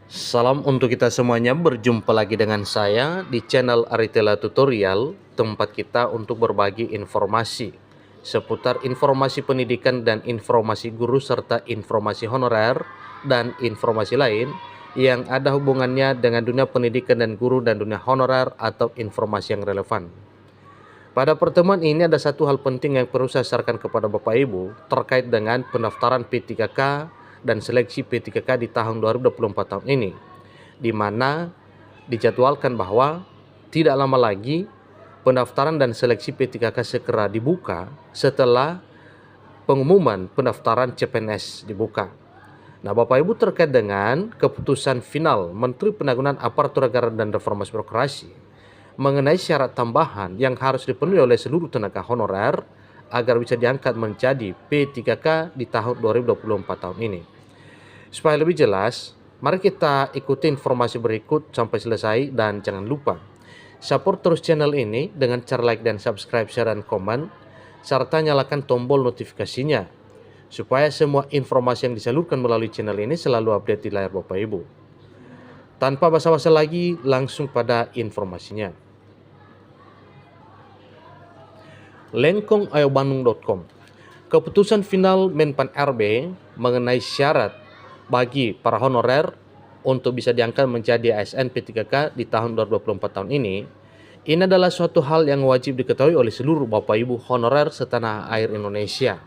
Salam untuk kita semuanya, berjumpa lagi dengan saya di channel Aritela Tutorial, tempat kita untuk berbagi informasi seputar informasi pendidikan dan informasi guru serta informasi honorer dan informasi lain yang ada hubungannya dengan dunia pendidikan dan guru dan dunia honorer atau informasi yang relevan. Pada pertemuan ini ada satu hal penting yang perlu saya sarankan kepada Bapak Ibu terkait dengan pendaftaran P3K dan seleksi P3K di tahun 2024 tahun ini, di mana dijadwalkan bahwa tidak lama lagi pendaftaran dan seleksi P3K segera dibuka setelah pengumuman pendaftaran CPNS dibuka. Nah, Bapak Ibu, terkait dengan keputusan final Menteri Penanggulangan Aparatur Negara dan Reformasi Birokrasi mengenai syarat tambahan yang harus dipenuhi oleh seluruh tenaga honorer agar bisa diangkat menjadi P3K di tahun 2024 tahun ini. Supaya lebih jelas, mari kita ikuti informasi berikut sampai selesai dan jangan lupa support terus channel ini dengan cara like dan subscribe, share, dan komen, serta nyalakan tombol notifikasinya supaya semua informasi yang disalurkan melalui channel ini selalu update di layar Bapak Ibu. Tanpa basa-basi lagi, langsung pada informasinya. Lengkongayobanung.com. Keputusan final Menpan RB mengenai syarat bagi para honorer untuk bisa diangkat menjadi ASN P3K di tahun 2024 tahun ini adalah suatu hal yang wajib diketahui oleh seluruh Bapak Ibu honorer setanah air Indonesia.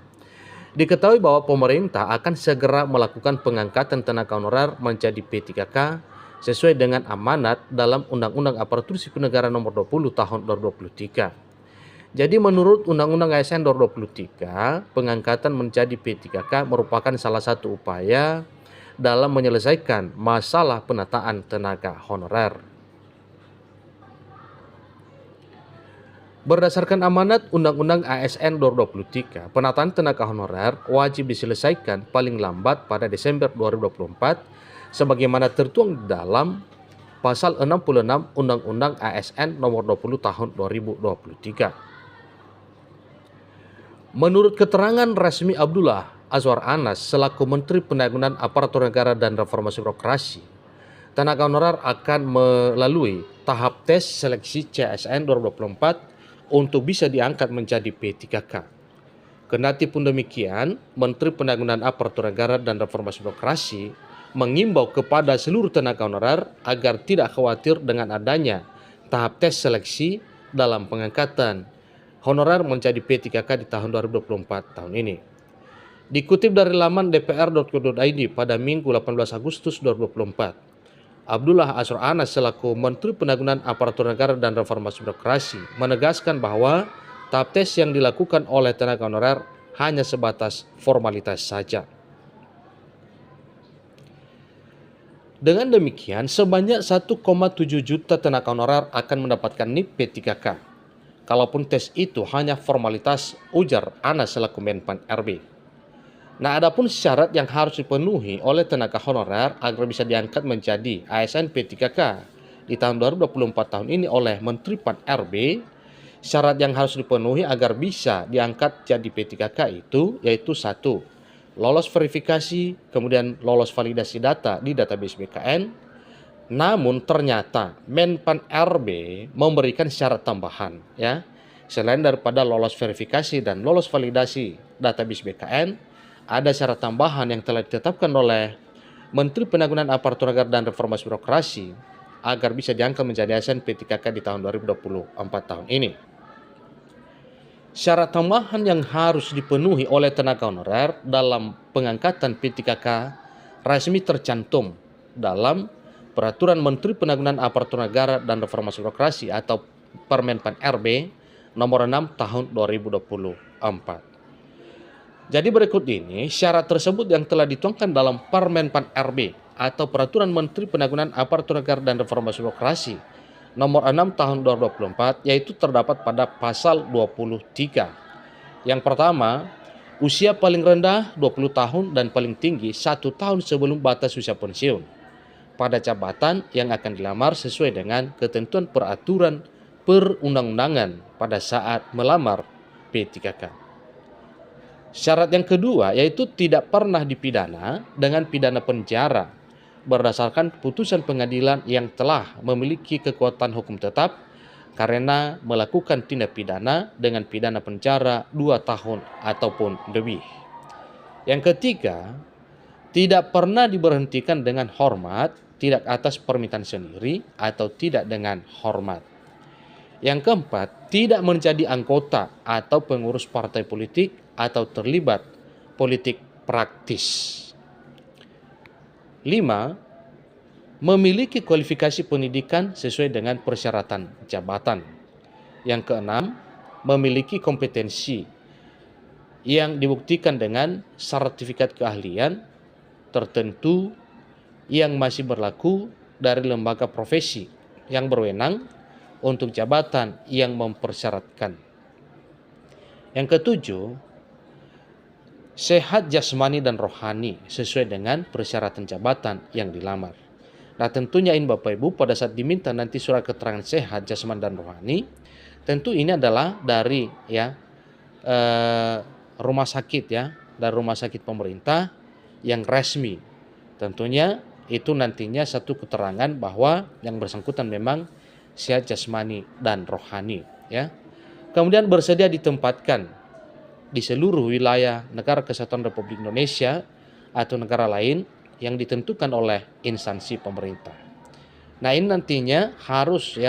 Diketahui bahwa pemerintah akan segera melakukan pengangkatan tenaga honorer menjadi P3K sesuai dengan amanat dalam Undang-Undang Aparatur Sipil Negara Nomor 20 Tahun 2023. Jadi menurut Undang-Undang ASN 2023, pengangkatan menjadi P3K merupakan salah satu upaya dalam menyelesaikan masalah penataan tenaga honorer. Berdasarkan amanat Undang-Undang ASN 2023, penataan tenaga honorer wajib diselesaikan paling lambat pada Desember 2024 sebagaimana tertuang dalam Pasal 66 Undang-Undang ASN Nomor 20 Tahun 2023. Menurut keterangan resmi Abdullah Azwar Anas selaku Menteri Penanggulangan Aparatur Negara dan Reformasi Birokrasi, tenaga honorer akan melalui tahap tes seleksi CSN 2024 untuk bisa diangkat menjadi P3K. Kendati pun demikian, Menteri Penanggulangan Aparatur Negara dan Reformasi Birokrasi mengimbau kepada seluruh tenaga honorer agar tidak khawatir dengan adanya tahap tes seleksi dalam pengangkatan honorer menjadi P3K di tahun 2024 tahun ini. Dikutip dari laman dpr.go.id pada Minggu 18 Agustus 2024, Abdullah Azwar Anas selaku Menteri Penanggulangan Aparatur Negara dan Reformasi Birokrasi menegaskan bahwa tahap tes yang dilakukan oleh tenaga honorer hanya sebatas formalitas saja. Dengan demikian, sebanyak 1,7 juta tenaga honorer akan mendapatkan NIP P3K. Kalaupun tes itu hanya formalitas, ujar Anas selaku Menpan RB. Nah, adapun syarat yang harus dipenuhi oleh tenaga honorer agar bisa diangkat menjadi ASN P3K di tahun 2024 tahun ini oleh Menteri Pan RB, syarat yang harus dipenuhi agar bisa diangkat jadi P3K itu yaitu 1. Lolos verifikasi, kemudian lolos validasi data di database BKN. Namun ternyata Menpan RB memberikan syarat tambahan, ya. Selain daripada lolos verifikasi dan lolos validasi database BKN, ada syarat tambahan yang telah ditetapkan oleh Menteri Penanggulangan Aparatur Negara dan Reformasi Birokrasi agar bisa diangkat menjadi ASN P3K di tahun 2024 tahun ini. Syarat tambahan yang harus dipenuhi oleh tenaga honorer dalam pengangkatan P3K resmi tercantum dalam Peraturan Menteri Penanggulangan Aparatur Negara dan Reformasi Birokrasi atau Permenpan RB nomor 6 tahun 2024. Jadi berikut ini syarat tersebut yang telah dituangkan dalam Permenpan RB atau Peraturan Menteri Penanggulangan Aparatur Negara dan Reformasi Birokrasi nomor 6 tahun 2024, yaitu terdapat pada pasal 23. Yang pertama, usia paling rendah 20 tahun dan paling tinggi 1 tahun sebelum batas usia pensiun pada jabatan yang akan dilamar sesuai dengan ketentuan peraturan perundang-undangan pada saat melamar P3K. Syarat yang kedua yaitu tidak pernah dipidana dengan pidana penjara berdasarkan putusan pengadilan yang telah memiliki kekuatan hukum tetap karena melakukan tindak pidana dengan pidana penjara 2 tahun ataupun lebih. Yang ketiga, tidak pernah diberhentikan dengan hormat, tidak atas permintaan sendiri atau tidak dengan hormat. Yang keempat, tidak menjadi anggota atau pengurus partai politik atau terlibat politik praktis. 5. Memiliki kualifikasi pendidikan sesuai dengan persyaratan jabatan. Yang keenam, memiliki kompetensi yang dibuktikan dengan sertifikat keahlian tertentu yang masih berlaku dari lembaga profesi yang berwenang untuk jabatan yang mempersyaratkan. Yang ketujuh, sehat jasmani dan rohani sesuai dengan persyaratan jabatan yang dilamar. Nah, tentunya ini Bapak Ibu pada saat diminta nanti surat keterangan sehat jasmani dan rohani, tentu ini adalah dari rumah sakit dari rumah sakit pemerintah yang resmi. Tentunya itu nantinya satu keterangan bahwa yang bersangkutan memang sehat jasmani dan rohani Kemudian bersedia ditempatkan di seluruh wilayah negara kesatuan Republik Indonesia atau negara lain yang ditentukan oleh instansi pemerintah. Nah, ini nantinya harus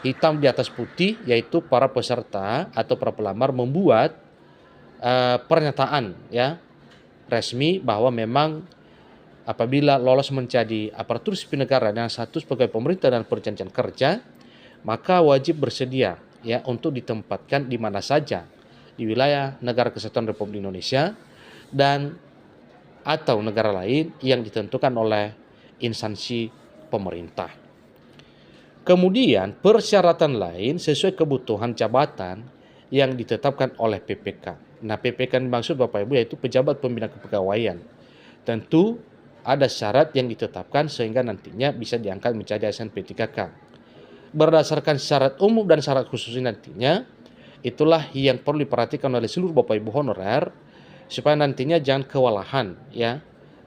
hitam di atas putih, yaitu para peserta atau para pelamar membuat pernyataan resmi bahwa memang apabila lolos menjadi aparatur sipil negara dengan status pegawai pemerintah dan perjanjian kerja, maka wajib bersedia untuk ditempatkan di mana saja di wilayah negara kesatuan Republik Indonesia dan atau negara lain yang ditentukan oleh instansi pemerintah. Kemudian persyaratan lain sesuai kebutuhan jabatan yang ditetapkan oleh PPK. Nah, PPK dimaksud Bapak Ibu yaitu pejabat pembina kepegawaian. Tentu ada syarat yang ditetapkan sehingga nantinya bisa diangkat menjadi ASN P3K. Berdasarkan syarat umum dan syarat khusus nantinya, itulah yang perlu diperhatikan oleh seluruh Bapak Ibu honorer supaya nantinya jangan kewalahan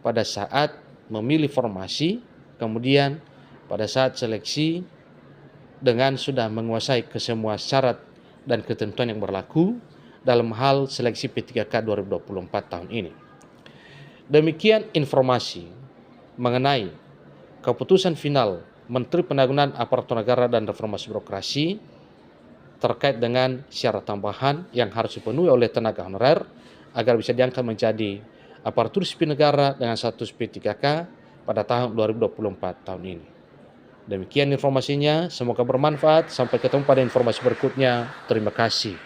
pada saat memilih formasi, kemudian pada saat seleksi dengan sudah menguasai kesemua syarat dan ketentuan yang berlaku dalam hal seleksi P3K 2024 tahun ini. Demikian informasi mengenai keputusan final Menteri Penanggulangan Aparatur Negara dan Reformasi Birokrasi terkait dengan syarat tambahan yang harus dipenuhi oleh tenaga honorer agar bisa diangkat menjadi aparatur sipil negara dengan status P3K pada tahun 2024 tahun ini. Demikian informasinya, semoga bermanfaat. Sampai ketemu pada informasi berikutnya. Terima kasih.